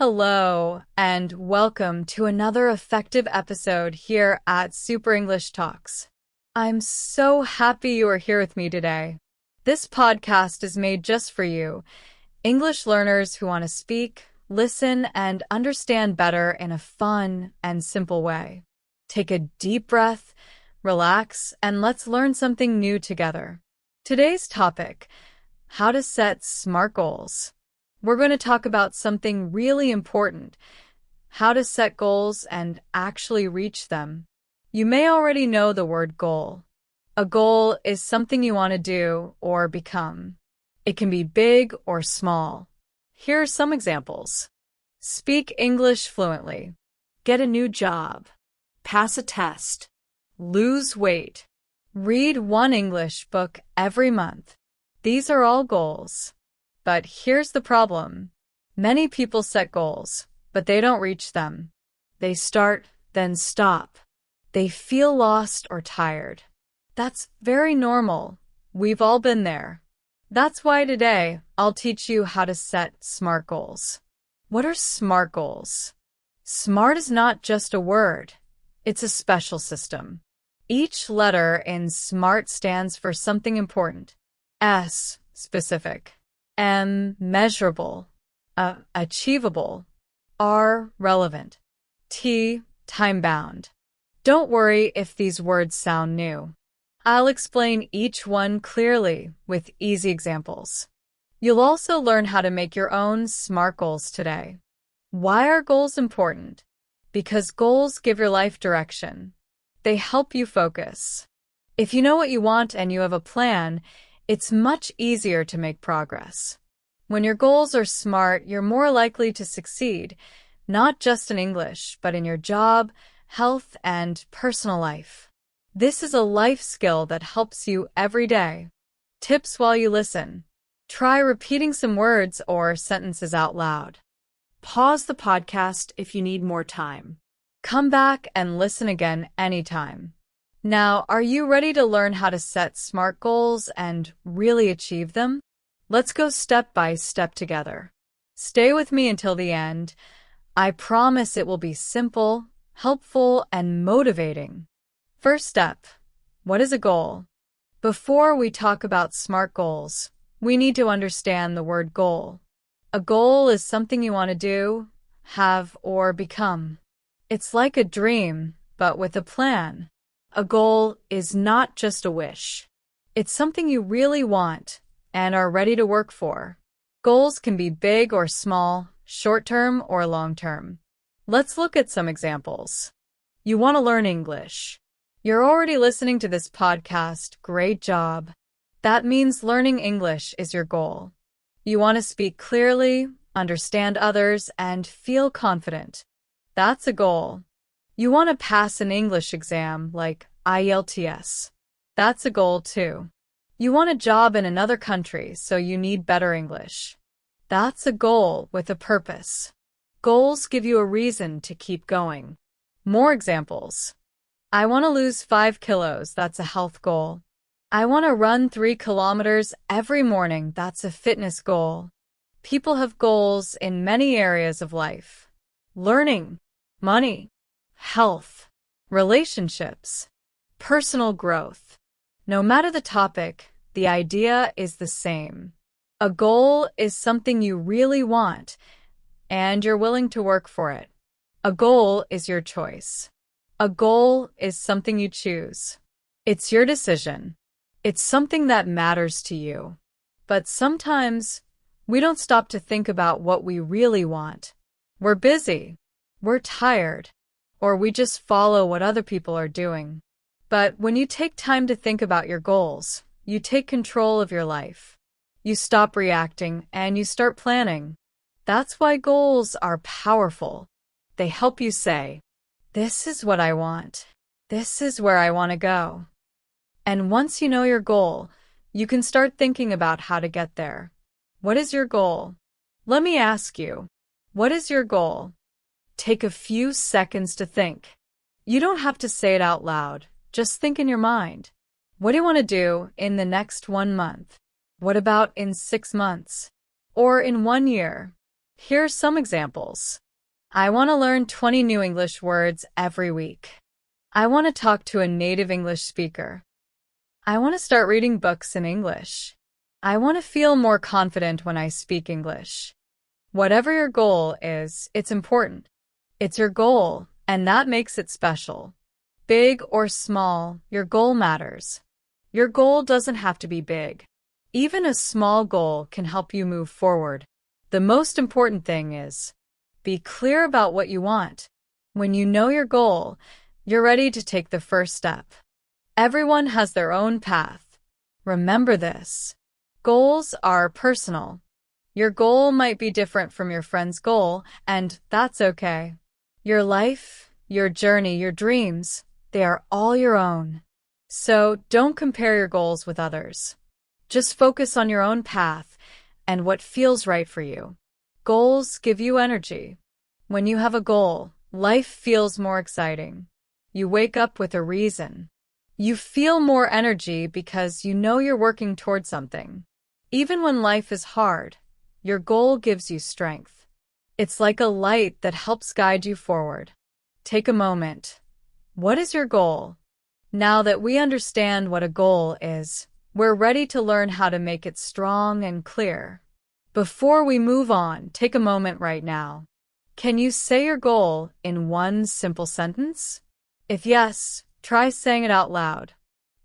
Hello, and welcome to another effective episode here at Super English Talks. I'm so happy you are here with me today. This podcast is made just for you, English learners who want to speak, listen, and understand better in a fun and simple way. Take a deep breath, relax, and let's learn something new together. Today's topic: how to set SMART goals. We're going to talk about something really important: how to set goals and actually reach them. You may already know the word goal. A goal is something you want to do or become. It can be big or small. Here are some examples. Speak English fluently. Get a new job. Pass a test. Lose weight. Read one English book every month. These are all goals. But here's the problem. Many people set goals, but they don't reach them. They start, then stop. They feel lost or tired. That's very normal. We've all been there. That's why today I'll teach you how to set SMART goals. What are SMART goals? SMART is not just a word. It's a special system. Each letter in SMART stands for something important. S, specific. M, measurable. Achievable. R, relevant. T, time-bound. Don't worry if these words sound new. I'll explain each one clearly with easy examples. You'll also learn how to make your own SMART goals today. Why are goals important? Because goals give your life direction. They help you focus. If you know what you want and you have a plan, it's much easier to make progress. When your goals are SMART, you're more likely to succeed, not just in English, but in your job, health, and personal life. This is a life skill that helps you every day. Tips while you listen. Try repeating some words or sentences out loud. Pause the podcast if you need more time. Come back and listen again anytime. Now, are you ready to learn how to set SMART goals and really achieve them? Let's go step by step together. Stay with me until the end. I promise it will be simple, helpful, and motivating. First step: what is a goal? Before we talk about SMART goals, we need to understand the word goal. A goal is something you want to do, have, or become. It's like a dream, but with a plan. A goal is not just a wish. It's something you really want and are ready to work for. Goals can be big or small, short-term or long-term. Let's look at some examples. You want to learn English. You're already listening to this podcast. Great job. That means learning English is your goal. You want to speak clearly, understand others, and feel confident. That's a goal. You want to pass an English exam like IELTS. That's a goal too. You want a job in another country, so you need better English. That's a goal with a purpose. Goals give you a reason to keep going. More examples. I want to lose 5 kilos. That's a health goal. I want to run 3 kilometers every morning. That's a fitness goal. People have goals in many areas of life. Learning, money, health, relationships, personal growth. No matter the topic, the idea is the same. A goal is something you really want, and you're willing to work for it. A goal is your choice. A goal is something you choose. It's your decision. It's something that matters to you. But sometimes, we don't stop to think about what we really want. We're busy, we're tired, or we just follow what other people are doing. But when you take time to think about your goals, you take control of your life. You stop reacting and you start planning. That's why goals are powerful. They help you say, "This is what I want. This is where I want to go." And once you know your goal, you can start thinking about how to get there. What is your goal? Let me ask you, what is your goal? Take a few seconds to think. You don't have to say it out loud. Just think in your mind. What do you want to do in the next 1 month? What about in 6 months? Or in 1 year? Here's some examples. I want to learn 20 new English words every week. I want to talk to a native English speaker. I want to start reading books in English. I want to feel more confident when I speak English. Whatever your goal is, it's important. It's your goal, and that makes it special. Big or small, your goal matters. Your goal doesn't have to be big. Even a small goal can help you move forward. The most important thing is, be clear about what you want. When you know your goal, you're ready to take the first step. Everyone has their own path. Remember this. Goals are personal. Your goal might be different from your friend's goal, and that's okay. Your life, your journey, your dreams, they are all your own. So don't compare your goals with others. Just focus on your own path and what feels right for you. Goals give you energy. When you have a goal, life feels more exciting. You wake up with a reason. You feel more energy because you know you're working toward something. Even when life is hard, your goal gives you strength. It's like a light that helps guide you forward. Take a moment. What is your goal? Now that we understand what a goal is, we're ready to learn how to make it strong and clear. Before we move on, take a moment right now. Can you say your goal in one simple sentence? If yes, try saying it out loud.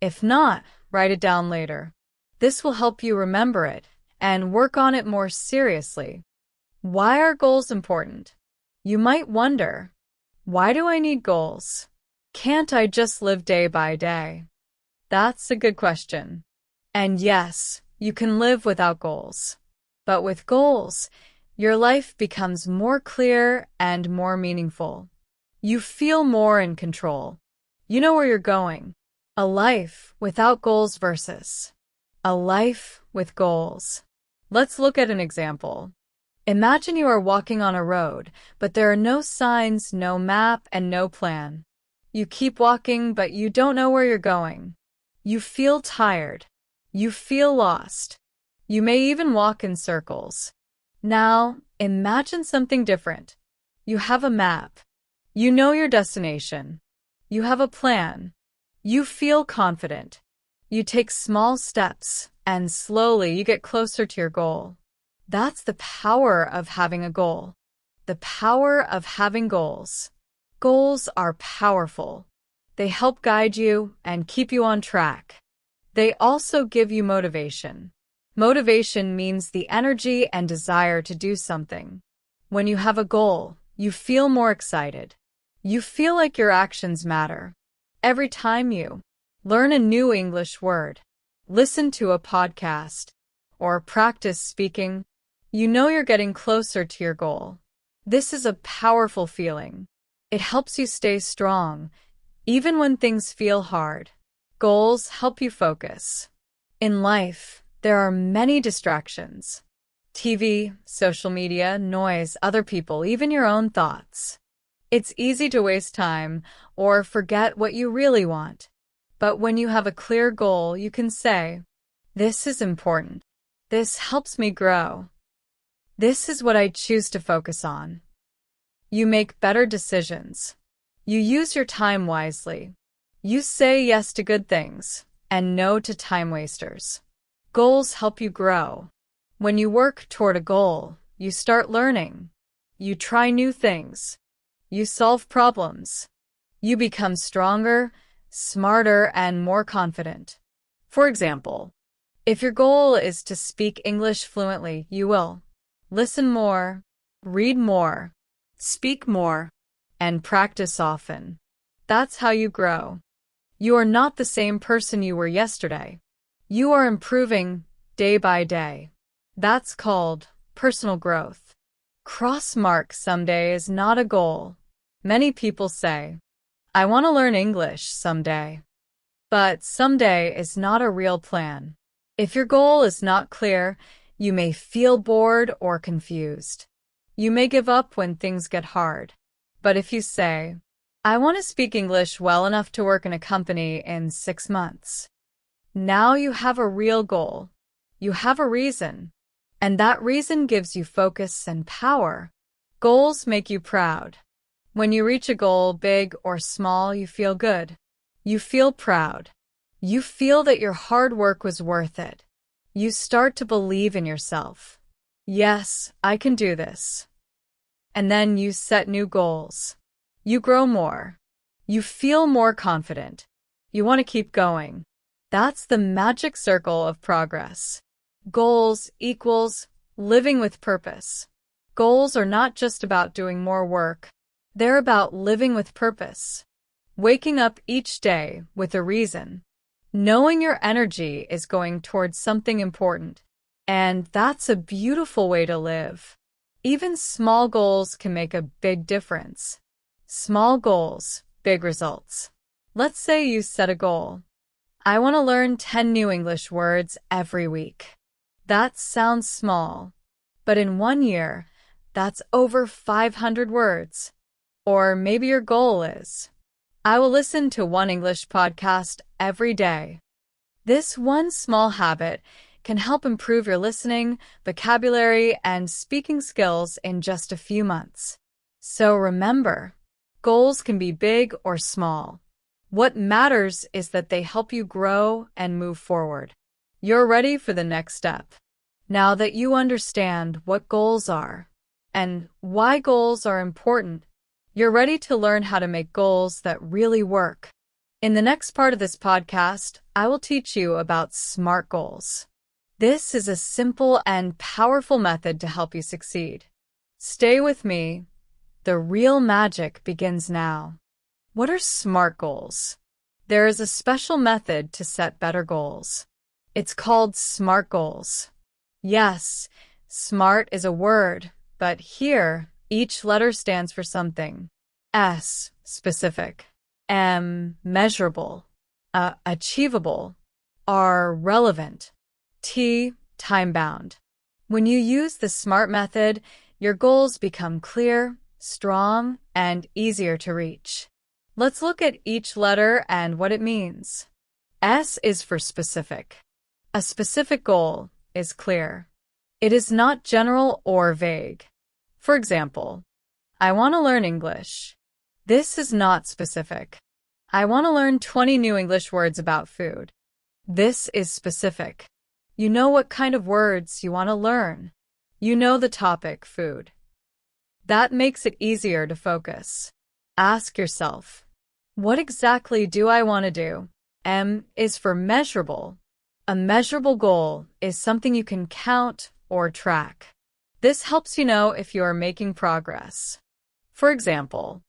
If not, write it down later. This will help you remember it and work on it more seriously. Why are goals important? You might wonder, why do I need goals? Can't I just live day by day? That's a good question. And yes, you can live without goals. But with goals, your life becomes more clear and more meaningful. You feel more in control. You know where you're going. A life without goals versus a life with goals. Let's look at an example. Imagine you are walking on a road, but there are no signs, no map, and no plan. You keep walking, but you don't know where you're going. You feel tired. You feel lost. You may even walk in circles. Now, imagine something different. You have a map. You know your destination. You have a plan. You feel confident. You take small steps, and slowly you get closer to your goal. That's the power of having a goal. The power of having goals. Goals are powerful. They help guide you and keep you on track. They also give you motivation. Motivation means the energy and desire to do something. When you have a goal, you feel more excited. You feel like your actions matter. Every time you learn a new English word, listen to a podcast, or practice speaking, you know you're getting closer to your goal. This is a powerful feeling. It helps you stay strong, even when things feel hard. Goals help you focus. In life, there are many distractions. TV, social media, noise, other people, even your own thoughts. It's easy to waste time or forget what you really want. But when you have a clear goal, you can say, "This is important. This helps me grow. This is what I choose to focus on." You make better decisions. You use your time wisely. You say yes to good things and no to time wasters. Goals help you grow. When you work toward a goal, you start learning. You try new things. You solve problems. You become stronger, smarter, and more confident. For example, if your goal is to speak English fluently, you will listen more, read more, speak more, and practice often. That's how you grow. You are not the same person you were yesterday. You are improving day by day. That's called personal growth. Cross mark someday is not a goal. Many people say, "I want to learn English someday." But someday is not a real plan. If your goal is not clear, you may feel bored or confused. You may give up when things get hard. But if you say, "I want to speak English well enough to work in a company in 6 months," now you have a real goal. You have a reason. And that reason gives you focus and power. Goals make you proud. When you reach a goal, big or small, you feel good. You feel proud. You feel that your hard work was worth it. You start to believe in yourself. Yes, I can do this. And then you set new goals. You grow more. You feel more confident. You want to keep going. That's the magic circle of progress. Goals equals living with purpose. Goals are not just about doing more work. They're about living with purpose. Waking up each day with a reason. Knowing your energy is going towards something important. And that's a beautiful way to live. Even small goals can make a big difference. Small goals, big results. Let's say you set a goal. I want to learn 10 new English words every week. That sounds small, but in 1 year, that's over 500 words. Or maybe your goal is, I will listen to one English podcast every day. This one small habit can help improve your listening, vocabulary, and speaking skills in just a few months. So remember, goals can be big or small. What matters is that they help you grow and move forward. You're ready for the next step. Now that you understand what goals are and why goals are important, you're ready to learn how to make goals that really work. In the next part of this podcast, I will teach you about SMART goals. This is a simple and powerful method to help you succeed. Stay with me. The real magic begins now. What are SMART goals? There is a special method to set better goals. It's called SMART goals. Yes, SMART is a word, but here, each letter stands for something. S, specific. M, measurable. Achievable. R, relevant. T, time-bound. When you use the SMART method, your goals become clear, strong, and easier to reach. Let's look at each letter and what it means. S is for specific. A specific goal is clear. It is not general or vague. For example, I want to learn English. This is not specific. I want to learn 20 new English words about food. This is specific. You know what kind of words you want to learn. You know the topic, food. That makes it easier to focus. Ask yourself, what exactly do I want to do? M is for measurable. A measurable goal is something you can count or track. This helps you know if you are making progress. For example,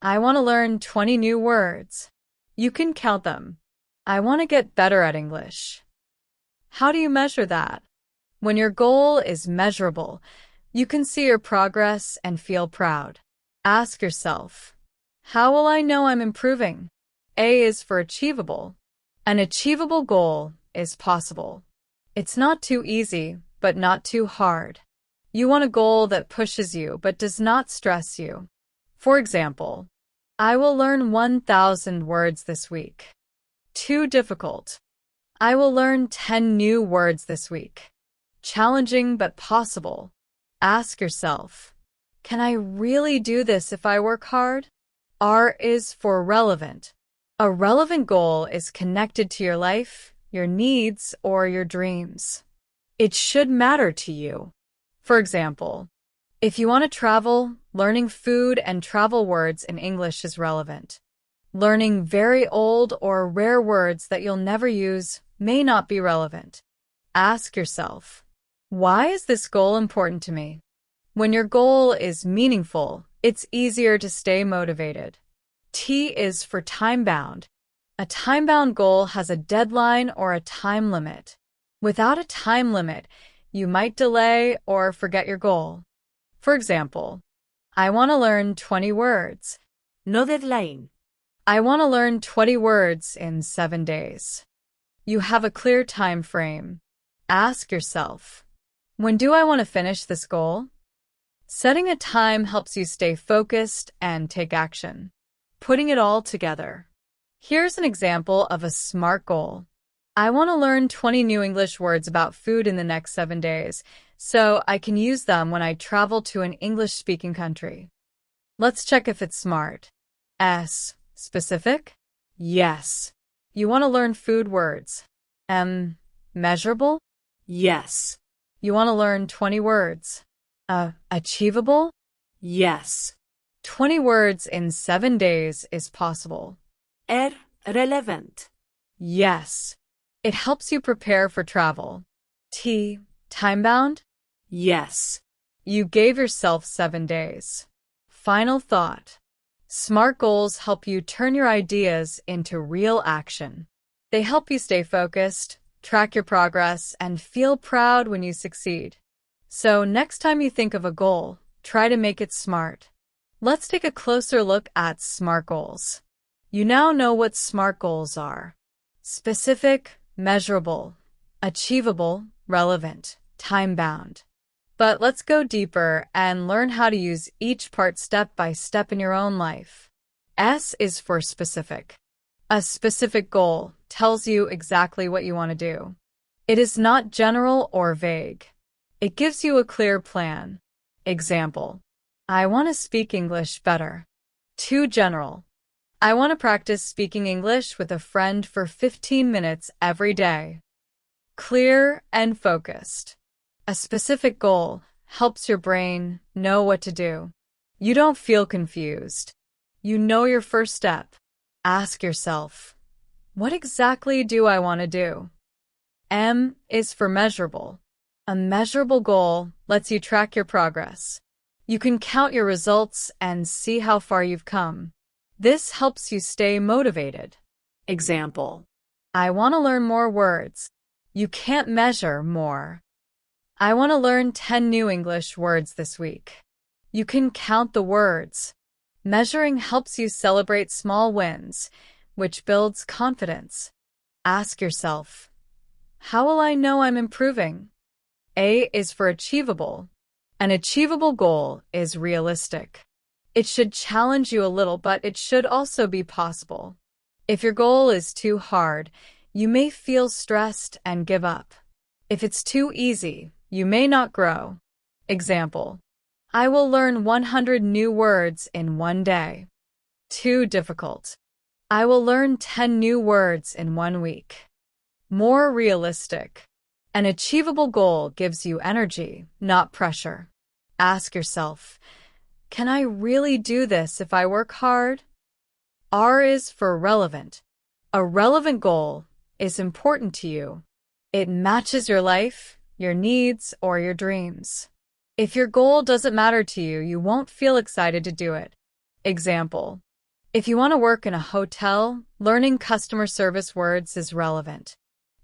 I want to learn 20 new words. You can count them. I want to get better at English. How do you measure that? When your goal is measurable, you can see your progress and feel proud. Ask yourself, how will I know I'm improving? A is for achievable. An achievable goal is possible. It's not too easy, but not too hard. You want a goal that pushes you but does not stress you. For example, I will learn 1,000 words this week. Too difficult. I will learn 10 new words this week. Challenging but possible. Ask yourself, can I really do this if I work hard? R is for relevant. A relevant goal is connected to your life, your needs, or your dreams. It should matter to you. For example, if you want to travel, learning food and travel words in English is relevant. Learning very old or rare words that you'll never use may not be relevant. Ask yourself, why is this goal important to me? When your goal is meaningful, it's easier to stay motivated. T is for time-bound. A time-bound goal has a deadline or a time limit. Without a time limit, you might delay or forget your goal. For example, I want to learn 20 words. No deadline. I want to learn 20 words in 7 days. You have a clear time frame. Ask yourself, when do I want to finish this goal? Setting a time helps you stay focused and take action. Putting it all together. Here's an example of a SMART goal. I want to learn 20 new English words about food in the next 7 days, so I can use them when I travel to an English-speaking country. Let's check if it's smart. S. Specific? Yes. You want to learn food words. M. Measurable? Yes. You want to learn 20 words. Achievable? Yes. 20 words in 7 days is possible. R. Relevant. Yes. It helps you prepare for travel. T. Time-bound? Yes. You gave yourself 7 days. Final thought. SMART goals help you turn your ideas into real action. They help you stay focused, track your progress, and feel proud when you succeed. So next time you think of a goal, try to make it SMART. Let's take a closer look at SMART goals. You now know what SMART goals are. Specific, measurable, achievable, relevant, time-bound. But let's go deeper and learn how to use each part step by step in your own life. S is for specific. A specific goal tells you exactly what you want to do. It is not general or vague. It gives you a clear plan. Example: I want to speak English better. Too general. I want to practice speaking English with a friend for 15 minutes every day. Clear and focused. A specific goal helps your brain know what to do. You don't feel confused. You know your first step. Ask yourself, what exactly do I want to do? M is for measurable. A measurable goal lets you track your progress. You can count your results and see how far you've come. This helps you stay motivated. Example: I want to learn more words. You can't measure more. I want to learn 10 new English words this week. You can count the words. Measuring helps you celebrate small wins, which builds confidence. Ask yourself, how will I know I'm improving? A is for achievable. An achievable goal is realistic. It should challenge you a little, but it should also be possible. If your goal is too hard, you may feel stressed and give up. If it's too easy, you may not grow. Example: I will learn 100 new words in 1 day. Too difficult. I will learn 10 new words in 1 week. More realistic. An achievable goal gives you energy, not pressure. Ask yourself, can I really do this if I work hard? R is for relevant. A relevant goal is important to you. It matches your life, your needs, or your dreams. If your goal doesn't matter to you, you won't feel excited to do it. Example: if you want to work in a hotel, learning customer service words is relevant.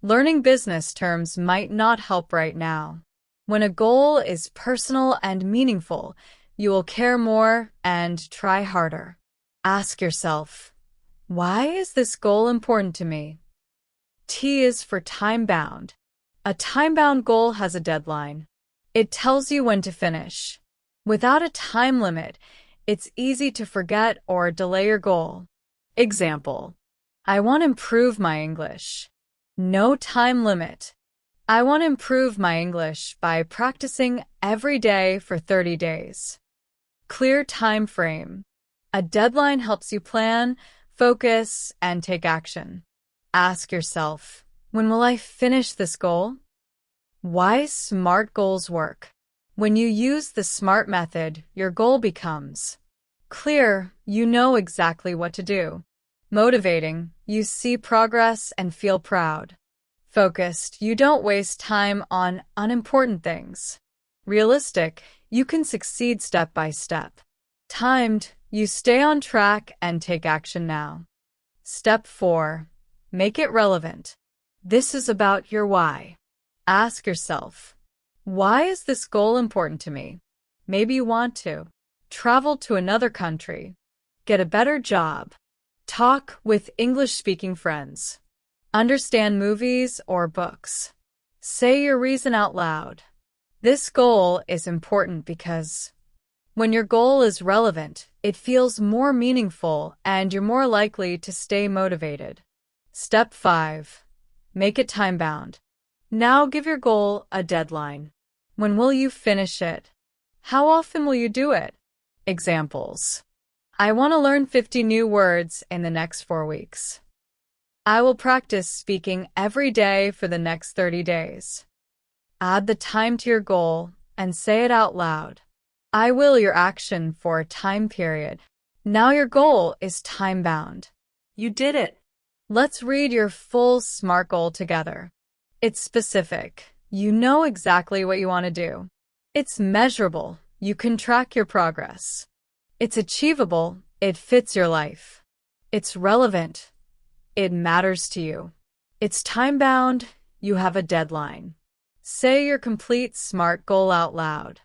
Learning business terms might not help right now. When a goal is personal and meaningful, you will care more and try harder. Ask yourself, why is this goal important to me? T is for time-bound. A time-bound goal has a deadline. It tells you when to finish. Without a time limit, it's easy to forget or delay your goal. Example: I want to improve my English. No time limit. I want to improve my English by practicing every day for 30 days. Clear time frame. A deadline helps you plan, focus, and take action. Ask yourself, when will I finish this goal? Why SMART goals work. When you use the SMART method, your goal becomes clear, you know exactly what to do. Motivating, you see progress and feel proud. Focused, you don't waste time on unimportant things. Realistic, you can succeed step by step. Timed, you stay on track and take action now. Step 4. Make it relevant. This is about your why. Ask yourself, why is this goal important to me? Maybe you want to travel to another country, get a better job, talk with English-speaking friends, understand movies or books. Say your reason out loud. This goal is important because when your goal is relevant, it feels more meaningful and you're more likely to stay motivated. Step 5. Make it time-bound. Now give your goal a deadline. When will you finish it? How often will you do it? Examples. I want to learn 50 new words in the next 4 weeks. I will practice speaking every day for the next 30 days. Add the time to your goal and say it out loud. I will your action for a time period. Now your goal is time-bound. You did it. Let's read your full SMART goal together. It's specific. You know exactly what you want to do. It's measurable. You can track your progress. It's achievable. It fits your life. It's relevant. It matters to you. It's time-bound. You have a deadline. Say your complete SMART goal out loud.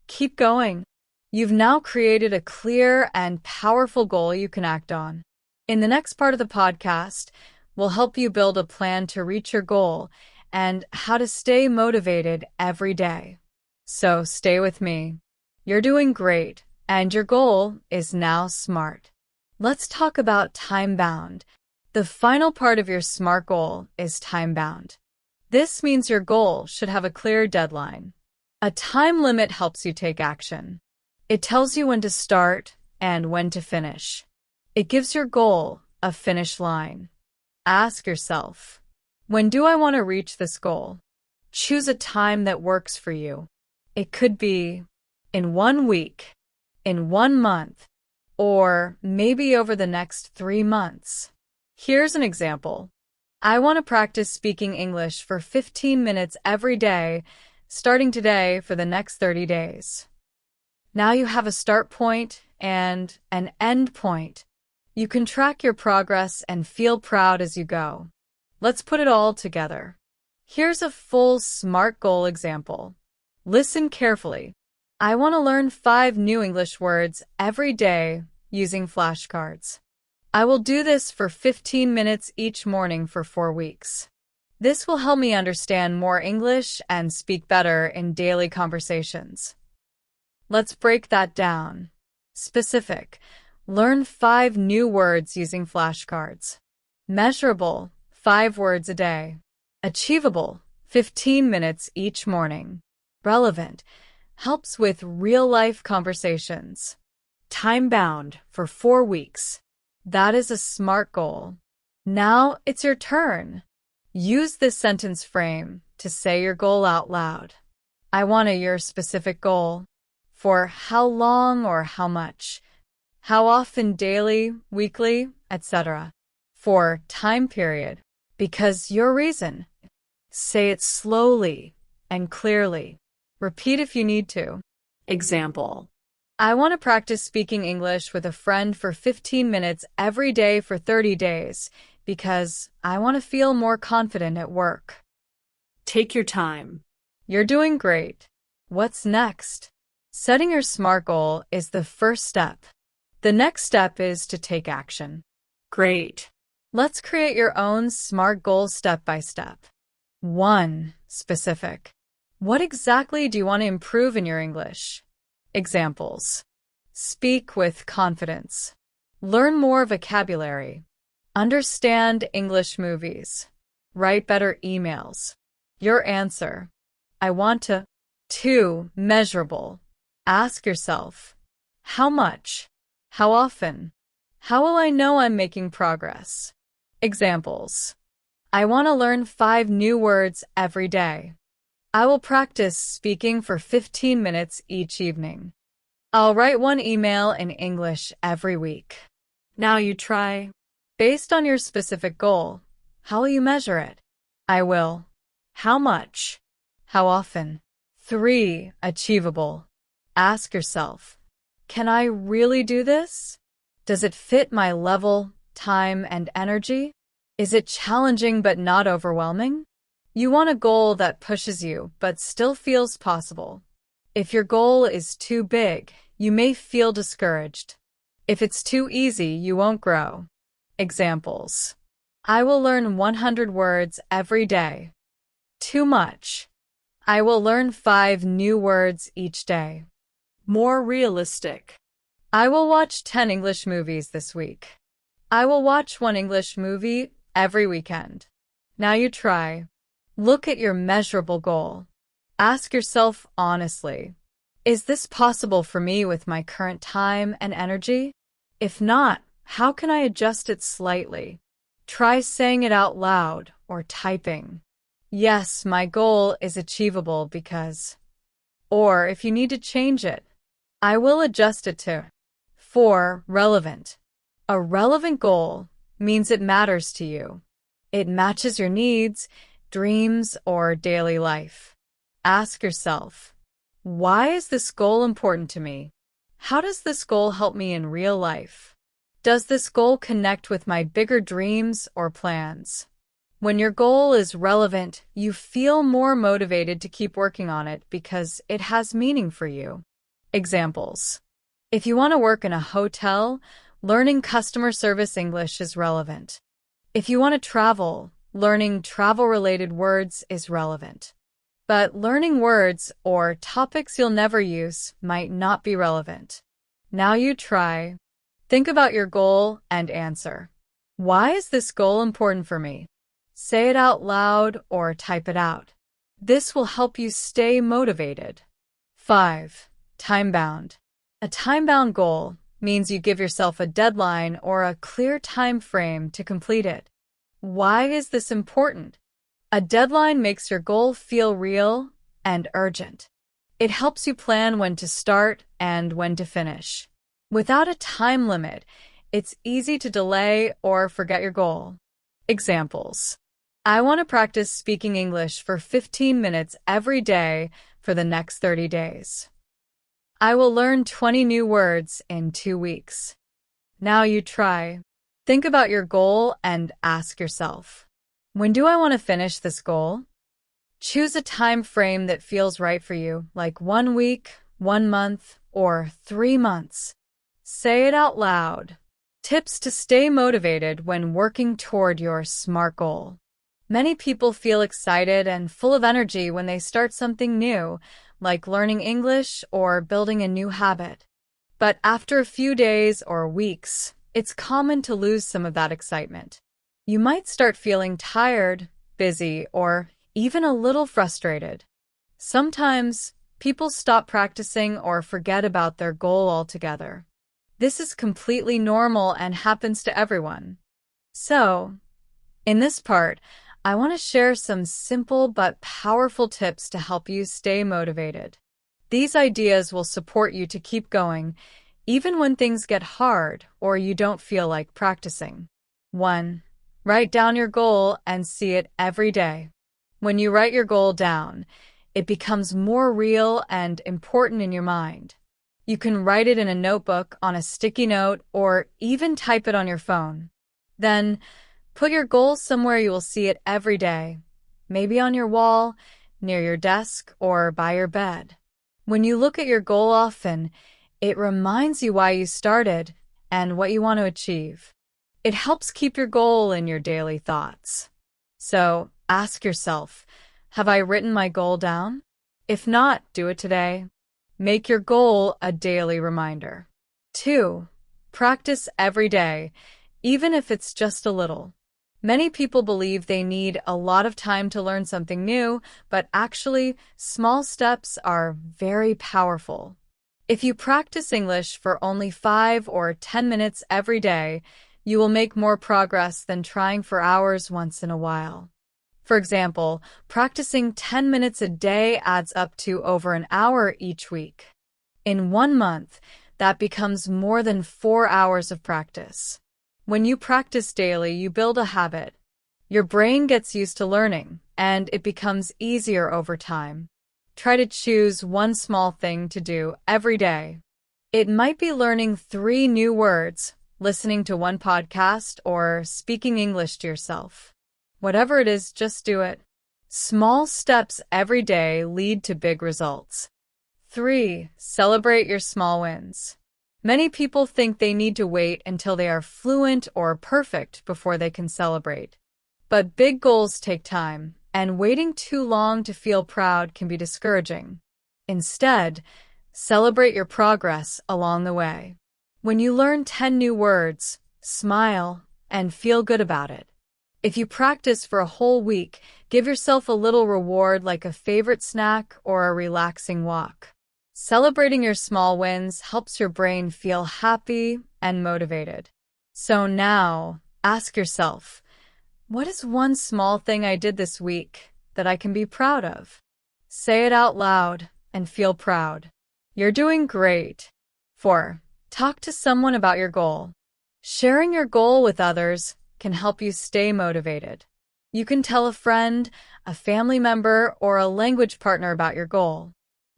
Keep going. You've now created a clear and powerful goal you can act on. In the next part of the podcast, we'll help you build a plan to reach your goal and how to stay motivated every day. So stay with me. You're doing great, and your goal is now SMART. Let's talk about time-bound. The final part of your SMART goal is time-bound. This means your goal should have a clear deadline. A time limit helps you take action. It tells you when to start and when to finish. It gives your goal a finish line. Ask yourself, when do I want to reach this goal? Choose a time that works for you. It could be in 1 week, in 1 month, or maybe over the next 3 months. Here's an example. I want to practice speaking English for 15 minutes every day, starting today for the next 30 days. Now you have a start point and an end point. You can track your progress and feel proud as you go. Let's put it all together. Here's a full SMART goal example. Listen carefully. I want to learn 5 new English words every day using flashcards. I will do this for 15 minutes each morning for 4 weeks. This will help me understand more English and speak better in daily conversations. Let's break that down. Specific. Learn 5 new words using flashcards. Measurable. 5 words a day. Achievable. 15 minutes each morning. Relevant. Helps with real-life conversations. Time-bound for 4 weeks. That is a SMART goal. Now it's your turn. Use this sentence frame to say your goal out loud. I want a year-specific goal. For how long or how much? How often, daily, weekly, etc. For time period. Because your reason. Say it slowly and clearly. Repeat if you need to. Example. I want to practice speaking English with a friend for 15 minutes every day for 30 days because I want to feel more confident at work. Take your time. You're doing great. What's next? Setting your SMART goal is the first step. The next step is to take action. Great. Let's create your own SMART goal step by step. 1. Specific. What exactly do you want to improve in your English? Examples. Speak with confidence. Learn more vocabulary. Understand English movies. Write better emails. Your answer. I want to. 2. Measurable. Ask yourself, how much? How often? How will I know I'm making progress? Examples. I want to learn 5 new words every day. I will practice speaking for 15 minutes each evening. I'll write 1 email in English every week. Now you try. Based on your specific goal, how will you measure it? I will. How much? How often? 3. Achievable. Ask yourself, can I really do this? Does it fit my level, time, and energy? Is it challenging but not overwhelming? You want a goal that pushes you but still feels possible. If your goal is too big, you may feel discouraged. If it's too easy, you won't grow. Examples. I will learn 100 words every day. Too much. I will learn 5 new words each day. More realistic. I will watch 10 English movies this week. I will watch 1 English movie every weekend. Now you try. Look at your measurable goal. Ask yourself honestly, is this possible for me with my current time and energy? If not, how can I adjust it slightly? Try saying it out loud or typing. Yes, my goal is achievable because. Or if you need to change it, I will adjust it to. 4. Relevant. A relevant goal means it matters to you. It matches your needs, dreams, or daily life. Ask yourself, why is this goal important to me? How does this goal help me in real life? Does this goal connect with my bigger dreams or plans? When your goal is relevant, you feel more motivated to keep working on it because it has meaning for you. Examples. If you want to work in a hotel, learning customer service English is relevant. If you want to travel, learning travel-related words is relevant. But learning words or topics you'll never use might not be relevant. Now you try. Think about your goal and answer. Why is this goal important for me? Say it out loud or type it out. This will help you stay motivated. 5. Time-bound. A time-bound goal means you give yourself a deadline or a clear time frame to complete it. Why is this important? A deadline makes your goal feel real and urgent. It helps you plan when to start and when to finish. Without a time limit, it's easy to delay or forget your goal. Examples. I want to practice speaking English for 15 minutes every day for the next 30 days. I will learn 20 new words in 2 weeks. Now you try. Think about your goal and ask yourself, when do I want to finish this goal? Choose a time frame that feels right for you, like 1 week, 1 month, or 3 months. Say it out loud. Tips to stay motivated when working toward your SMART goal. Many people feel excited and full of energy when they start something new, like learning English or building a new habit. But after a few days or weeks, it's common to lose some of that excitement. You might start feeling tired, busy, or even a little frustrated. Sometimes, people stop practicing or forget about their goal altogether. This is completely normal and happens to everyone. So, in this part, I want to share some simple but powerful tips to help you stay motivated. These ideas will support you to keep going, even when things get hard or you don't feel like practicing. 1. Write down your goal and see it every day. When you write your goal down, it becomes more real and important in your mind. You can write it in a notebook, on a sticky note, or even type it on your phone. Then, put your goal somewhere you will see it every day, maybe on your wall, near your desk, or by your bed. When you look at your goal often, it reminds you why you started and what you want to achieve. It helps keep your goal in your daily thoughts. So, ask yourself, have I written my goal down? If not, do it today. Make your goal a daily reminder. 2. Practice every day, even if it's just a little. Many people believe they need a lot of time to learn something new, but actually, small steps are very powerful. If you practice English for only 5 or 10 minutes every day, you will make more progress than trying for hours once in a while. For example, practicing 10 minutes a day adds up to over an hour each week. In 1 month, that becomes more than 4 hours of practice. When you practice daily, you build a habit. Your brain gets used to learning, and it becomes easier over time. Try to choose one small thing to do every day. It might be learning 3 new words, listening to one podcast, or speaking English to yourself. Whatever it is, just do it. Small steps every day lead to big results. 3. Celebrate your small wins. Many people think they need to wait until they are fluent or perfect before they can celebrate. But big goals take time, and waiting too long to feel proud can be discouraging. Instead, celebrate your progress along the way. When you learn 10 new words, smile and feel good about it. If you practice for a whole week, give yourself a little reward like a favorite snack or a relaxing walk. Celebrating your small wins helps your brain feel happy and motivated. So now, ask yourself, what is one small thing I did this week that I can be proud of? Say it out loud and feel proud. You're doing great. 4. Talk to someone about your goal. Sharing your goal with others can help you stay motivated. You can tell a friend, a family member, or a language partner about your goal.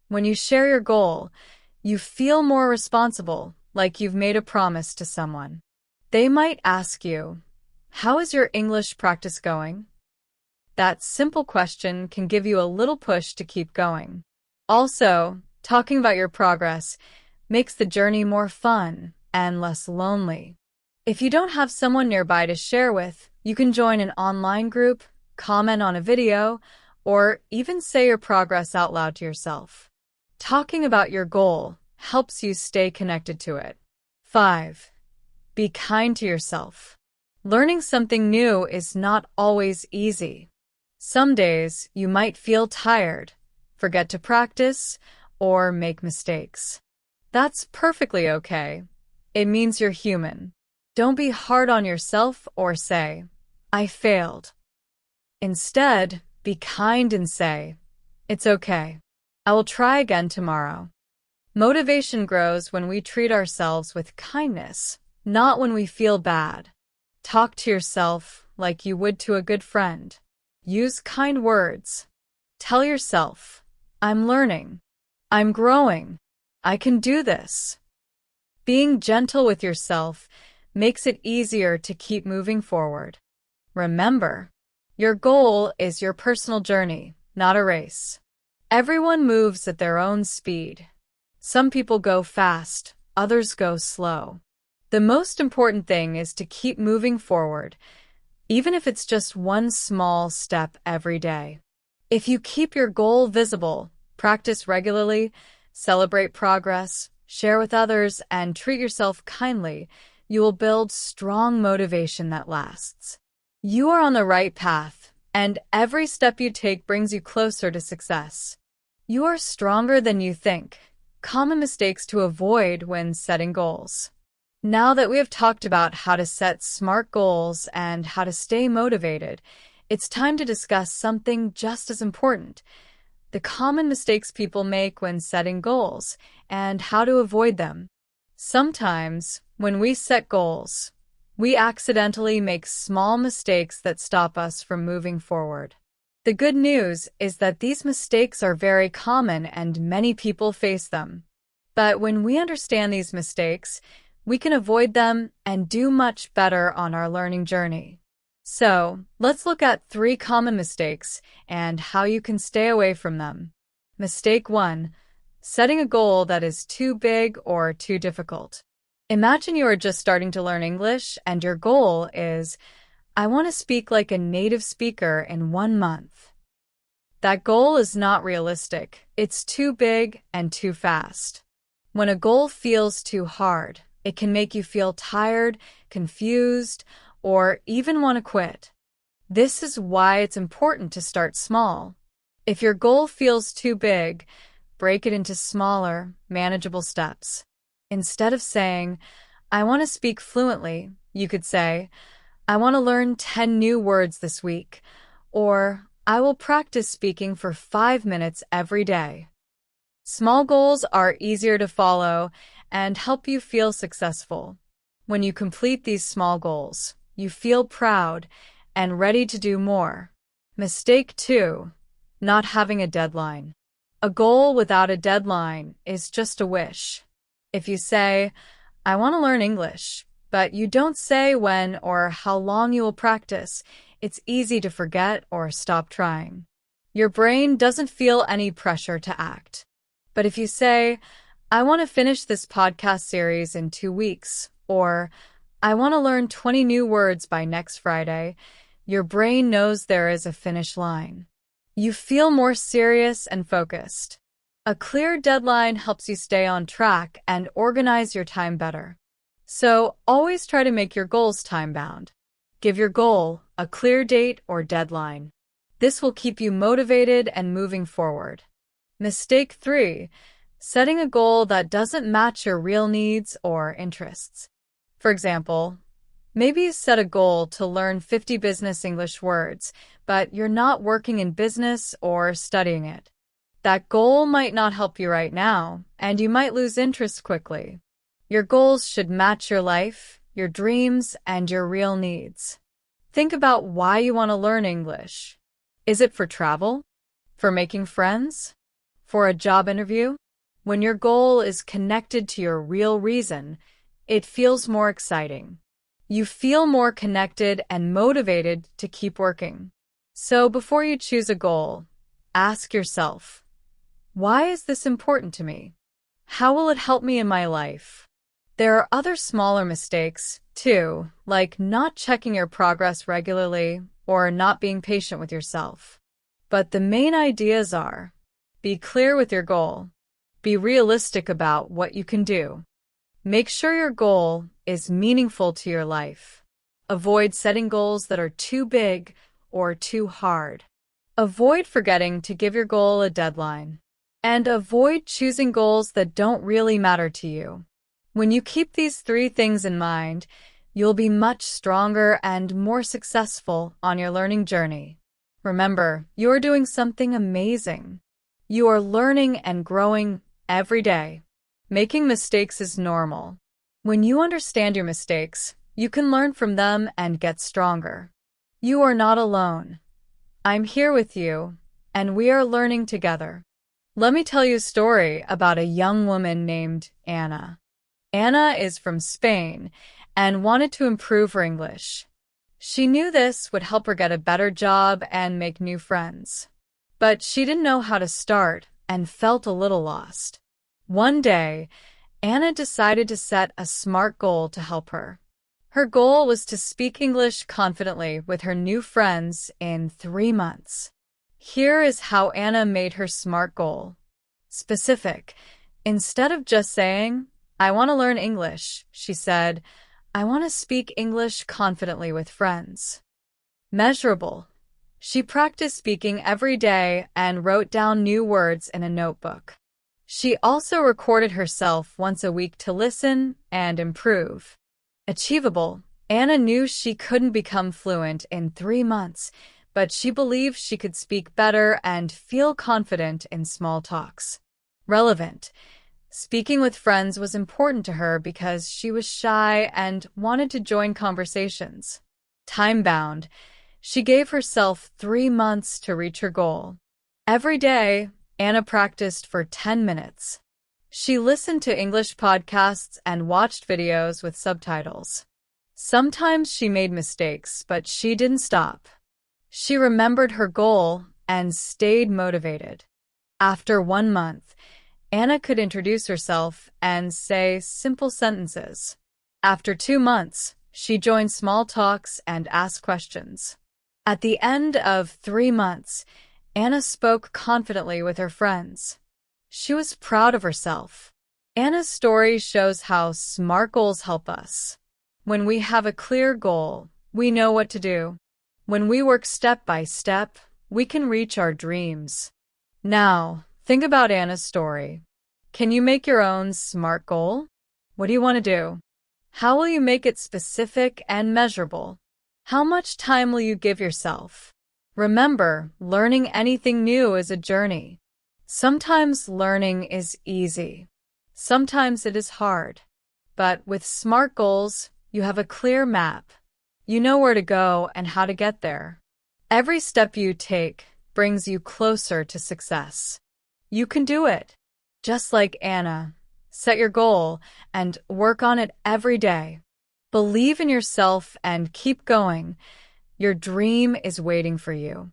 When you share your goal, you feel more responsible, like you've made a promise to someone. They might ask you, "How is your English practice going?" That simple question can give you a little push to keep going. Also, talking about your progress makes the journey more fun and less lonely. If you don't have someone nearby to share with, you can join an online group, comment on a video, or even say your progress out loud to yourself. Talking about your goal helps you stay connected to it. 5. Be kind to yourself. Learning something new is not always easy. Some days you might feel tired, forget to practice, or make mistakes. That's perfectly okay. It means you're human. Don't be hard on yourself or say, "I failed." Instead, be kind and say, "It's okay. I will try again tomorrow." Motivation grows when we treat ourselves with kindness, not when we feel bad. Talk to yourself like you would to a good friend. Use kind words. Tell yourself, "I'm learning. I'm growing. I can do this." Being gentle with yourself makes it easier to keep moving forward. Remember, your goal is your personal journey, not a race. Everyone moves at their own speed. Some people go fast, others go slow. The most important thing is to keep moving forward, even if it's just one small step every day. If you keep your goal visible, practice regularly, celebrate progress, share with others, and treat yourself kindly, you will build strong motivation that lasts. You are on the right path, and every step you take brings you closer to success. You are stronger than you think. Common mistakes to avoid when setting goals. Now that we have talked about how to set smart goals and how to stay motivated, it's time to discuss something just as important: the common mistakes people make when setting goals and how to avoid them. Sometimes, when we set goals, we accidentally make small mistakes that stop us from moving forward. The good news is that these mistakes are very common and many people face them. But when we understand these mistakes, we can avoid them and do much better on our learning journey. So, let's look at 3 common mistakes and how you can stay away from them. Mistake 1. Setting a goal that is too big or too difficult. Imagine you are just starting to learn English and your goal is, "I want to speak like a native speaker in 1 month." That goal is not realistic. It's too big and too fast. When a goal feels too hard, it can make you feel tired, confused, or even want to quit. This is why it's important to start small. If your goal feels too big, break it into smaller, manageable steps. Instead of saying, "I want to speak fluently," you could say, "I want to learn 10 new words this week," or "I will practice speaking for 5 minutes every day." Small goals are easier to follow and help you feel successful. When you complete these small goals, you feel proud and ready to do more. Mistake 2. Not having a deadline. A goal without a deadline is just a wish. If you say, "I want to learn English," but you don't say when or how long you will practice, it's easy to forget or stop trying. Your brain doesn't feel any pressure to act. But if you say, "I want to finish this podcast series in 2 weeks," or "I want to learn 20 new words by next Friday," your brain knows there is a finish line. You feel more serious and focused. A clear deadline helps you stay on track and organize your time better. So always try to make your goals time-bound. Give your goal a clear date or deadline. This will keep you motivated and moving forward. Mistake 3. Setting a goal that doesn't match your real needs or interests. For example, maybe you set a goal to learn 50 business English words, but you're not working in business or studying it. That goal might not help you right now, and you might lose interest quickly. Your goals should match your life, your dreams, and your real needs. Think about why you want to learn English. Is it for travel? For making friends? For a job interview? When your goal is connected to your real reason, it feels more exciting. You feel more connected and motivated to keep working. So before you choose a goal, ask yourself, why is this important to me? How will it help me in my life? There are other smaller mistakes, too, like not checking your progress regularly or not being patient with yourself. But the main ideas are, be clear with your goal. Be realistic about what you can do. Make sure your goal is meaningful to your life. Avoid setting goals that are too big or too hard. Avoid forgetting to give your goal a deadline. And avoid choosing goals that don't really matter to you. When you keep these 3 things in mind, you'll be much stronger and more successful on your learning journey. Remember, you're doing something amazing. You are learning and growing every day. Making mistakes is normal. When you understand your mistakes, you can learn from them and get stronger. You are not alone. I'm here with you, and we are learning together. Let me tell you a story about a young woman named Anna. Anna is from Spain and wanted to improve her English. She knew this would help her get a better job and make new friends. But she didn't know how to start and felt a little lost. One day, Anna decided to set a SMART goal to help her. Her goal was to speak English confidently with her new friends in 3 months. Here is how Anna made her SMART goal. Specific. Instead of just saying, I want to learn English, she said, I want to speak English confidently with friends. Measurable. She practiced speaking every day and wrote down new words in a notebook. She also recorded herself once a week to listen and improve. Achievable. Anna knew she couldn't become fluent in 3 months, but she believed she could speak better and feel confident in small talks. Relevant. Speaking with friends was important to her because she was shy and wanted to join conversations. Time-bound. She gave herself 3 months to reach her goal. Every day, Anna practiced for 10 minutes. She listened to English podcasts and watched videos with subtitles. Sometimes she made mistakes, but she didn't stop. She remembered her goal and stayed motivated. After 1 month, Anna could introduce herself and say simple sentences. After 2 months, she joined small talks and asked questions. At the end of 3 months, Anna spoke confidently with her friends. She was proud of herself. Anna's story shows how SMART goals help us. When we have a clear goal, we know what to do. When we work step by step, we can reach our dreams. Now, think about Anna's story. Can you make your own SMART goal? What do you want to do? How will you make it specific and measurable? How much time will you give yourself? Remember, learning anything new is a journey. Sometimes learning is easy. Sometimes it is hard. But with SMART goals, you have a clear map. You know where to go and how to get there. Every step you take brings you closer to success. You can do it. Just like Anna, set your goal and work on it every day. Believe in yourself and keep going. Your dream is waiting for you.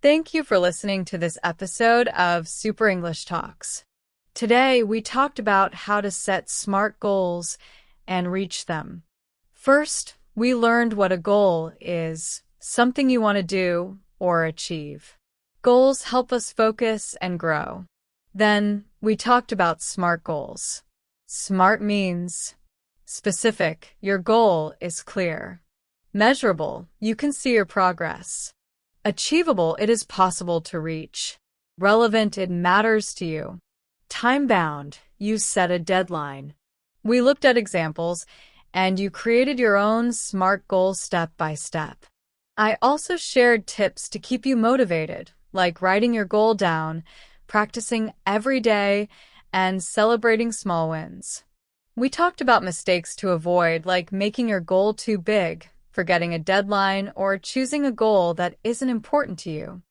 Thank you for listening to this episode of Super English Talks. Today, we talked about how to set SMART goals and reach them. First, we learned what a goal is, something you want to do or achieve. Goals help us focus and grow. Then, we talked about SMART goals. SMART means specific. Your goal is clear. Measurable, you can see your progress. Achievable, it is possible to reach. Relevant, it matters to you. Time-bound, you set a deadline. We looked at examples, and you created your own SMART goals step by step. I also shared tips to keep you motivated, like writing your goal down, practicing every day, and celebrating small wins. We talked about mistakes to avoid, like making your goal too big, forgetting a deadline, or choosing a goal that isn't important to you.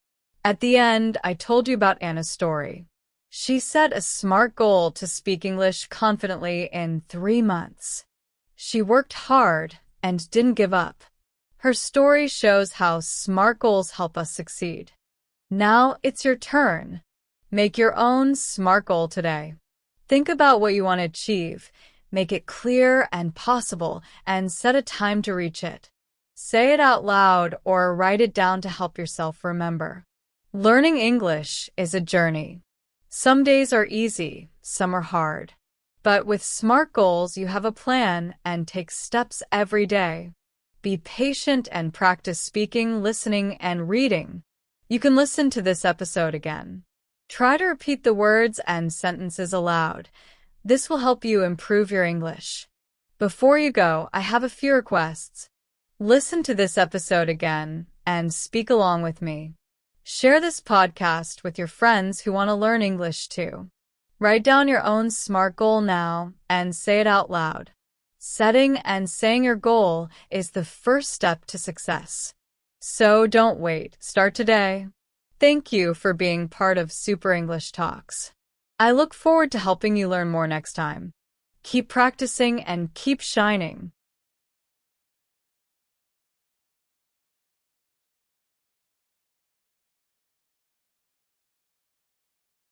At the end, I told you about Anna's story. She set a SMART goal to speak English confidently in 3 months. She worked hard and didn't give up. Her story shows how SMART goals help us succeed. Now it's your turn. Make your own SMART goal today. Think about what you want to achieve, make it clear and possible, and set a time to reach it. Say it out loud or write it down to help yourself remember. Learning English is a journey. Some days are easy, some are hard. But with SMART goals, you have a plan and take steps every day. Be patient and practice speaking, listening, and reading. You can listen to this episode again. Try to repeat the words and sentences aloud. This will help you improve your English. Before you go, I have a few requests. Listen to this episode again and speak along with me. Share this podcast with your friends who want to learn English too. Write down your own SMART goal now and say it out loud. Setting and saying your goal is the first step to success. So don't wait. Start today. Thank you for being part of Super English Talks. I look forward to helping you learn more next time. Keep practicing and keep shining.